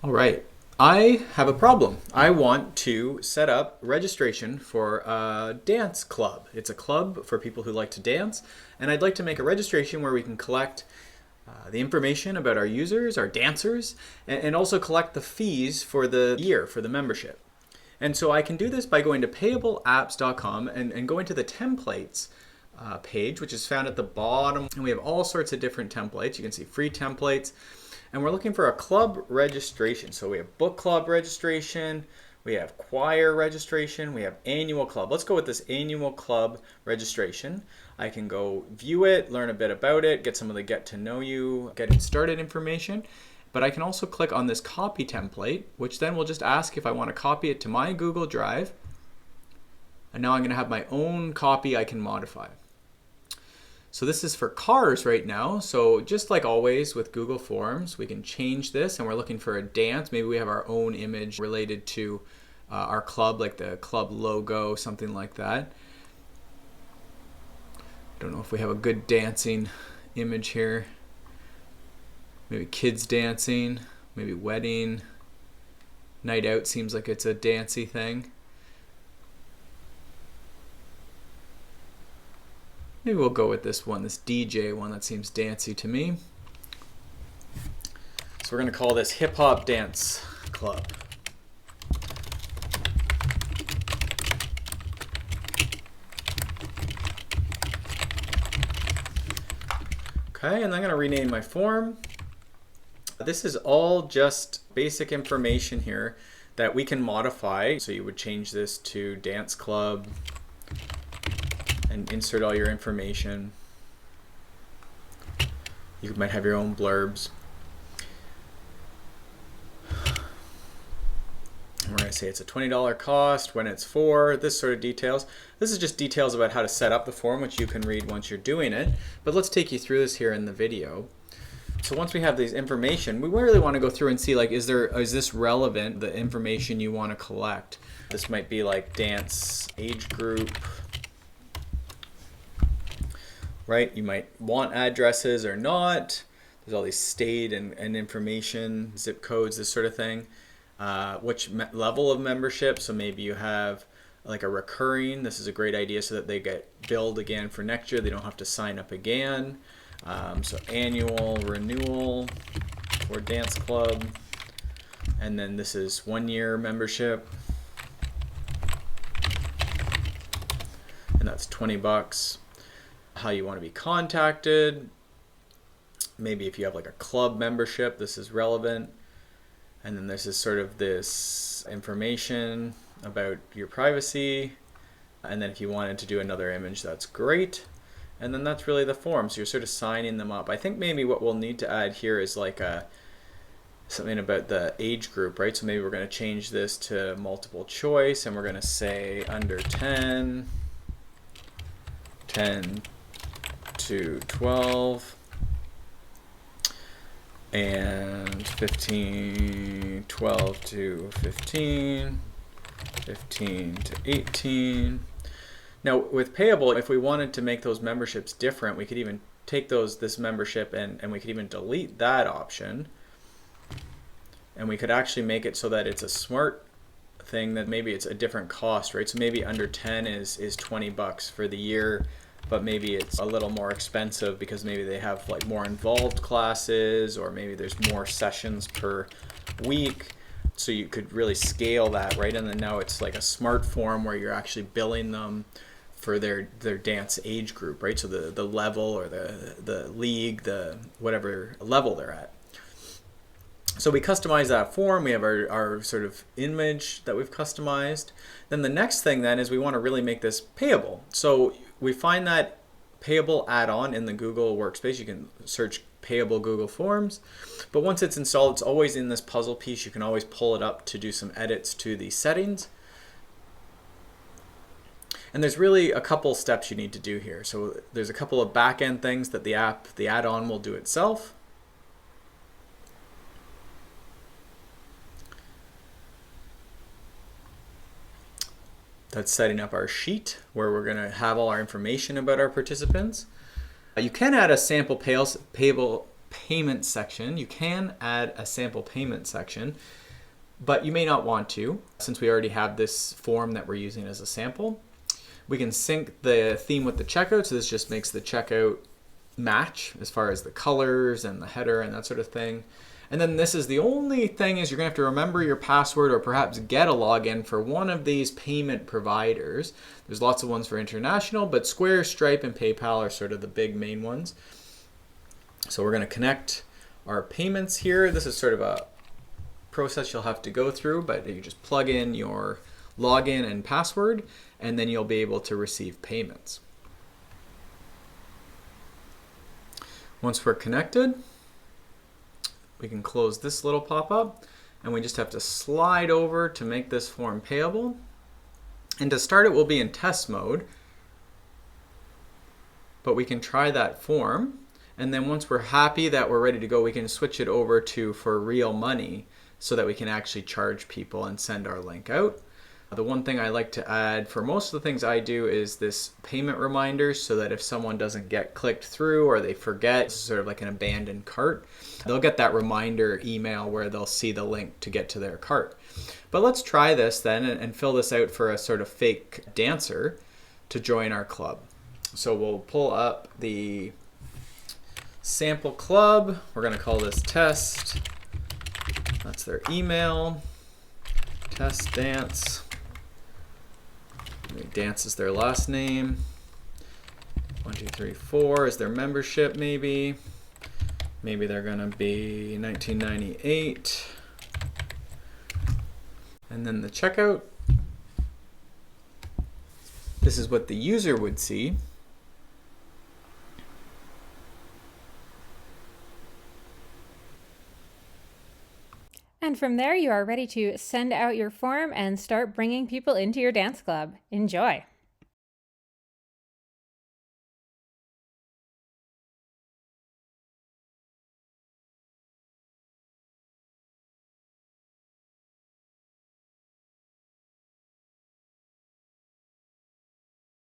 All right. I have a problem. I want to set up registration for a dance club. It's a club for people who like to dance, and I'd like to make a registration where we can collect the information about our users, our dancers, and also collect the fees for the year, for the membership. And so I can do this by going to payableapps.com and going to the templates page, which is found at the bottom. And we have all sorts of different templates. You can see free templates. And we're looking for a club registration. So we have book club registration, we have choir registration, we have annual club. Let's go with this annual club registration. I can go view it, learn a bit about it, get some of the get to know you, getting started information. But I can also click on this copy template, which then will just ask if I want to copy it to my Google Drive. And now I'm going to have my own copy I can modify. So this is for cars right now. So just like always with Google Forms, we can change this, and we're looking for a dance. Maybe we have our own image related to our club, like the club logo, something like that. I don't know if we have a good dancing image here. Maybe kids dancing, maybe wedding. Night out seems like it's a dancey thing. Maybe we'll go with this one, this DJ one that seems dancey to me. So we're going to call this Hip Hop Dance Club. Okay, and I'm going to rename my form. This is all just basic information here that we can modify. So you would change this to Dance Club and insert all your information. You might have your own blurbs. And we're going to say it's a $20 cost, when it's for, this sort of details. This is just details about how to set up the form, which you can read once you're doing it. But let's take you through this here in the video. So once we have these information, we really want to go through and see, like, is this relevant, the information you want to collect? This might be like dance age group, right? You might want addresses or not. There's all these state and information, zip codes, this sort of thing. Which level of membership? So maybe you have like a recurring. This is a great idea so that they get billed again for next year. They don't have to sign up again. So annual renewal for dance club. And then this is 1 year membership. And that's $20. How you want to be contacted. Maybe if you have like a club membership, this is relevant. And then this is sort of this information about your privacy. And then if you wanted to do another image, that's great. And then that's really the form. So you're sort of signing them up. I think maybe what we'll need to add here is like something about the age group, right? So maybe we're going to change this to multiple choice, and we're going to say under 10 to 12, and 12 to 15, 15 to 18. Now with Payable, if we wanted to make those memberships different, we could even take this membership and we could even delete that option. And we could actually make it so that it's a smart thing, that maybe it's a different cost, right? So maybe under 10 is $20 for the year, but maybe it's a little more expensive because maybe they have like more involved classes, or maybe there's more sessions per week. So you could really scale that, right? And then now it's like a smart form where you're actually billing them for their dance age group, right? So the level or the league, the whatever level they're at. So we customize that form. We have our sort of image that we've customized. Then the next thing then is we want to really make this payable. So we find that Payable Add-On in the Google workspace. You can search Payable Google Forms. But once it's installed, it's always in this puzzle piece. You can always pull it up to do some edits to the settings. And there's really a couple steps you need to do here. So there's a couple of back-end things that the add-on will do itself. That's setting up our sheet where we're going to have all our information about our participants. You can add a sample payable payment section. You can add a sample payment section, but you may not want to since we already have this form that we're using as a sample. We can sync the theme with the checkout, so this just makes the checkout match as far as the colors and the header and that sort of thing. And then this is the only thing is you're gonna have to remember your password or perhaps get a login for one of these payment providers. There's lots of ones for international, but Square, Stripe, and PayPal are sort of the big main ones. So we're gonna connect our payments here. This is sort of a process you'll have to go through, but you just plug in your login and password, and then you'll be able to receive payments. Once we're connected, we can close this little pop-up, and we just have to slide over to make this form payable. And to start it, we'll be in test mode, but we can try that form. And then once we're happy that we're ready to go, we can switch it over to for real money so that we can actually charge people and send our link out. The one thing I like to add for most of the things I do is this payment reminders, so that if someone doesn't get clicked through or they forget, it's sort of like an abandoned cart, they'll get that reminder email where they'll see the link to get to their cart. But let's try this then and fill this out for a sort of fake dancer to join our club. So we'll pull up the sample club. We're going to call this test. That's their email. Test dance. Dance is their last name. 1, 2, 3, 4 is their membership, maybe. Maybe they're gonna be 1998. And then the checkout. This is what the user would see. And from there, you are ready to send out your form and start bringing people into your dance club. Enjoy.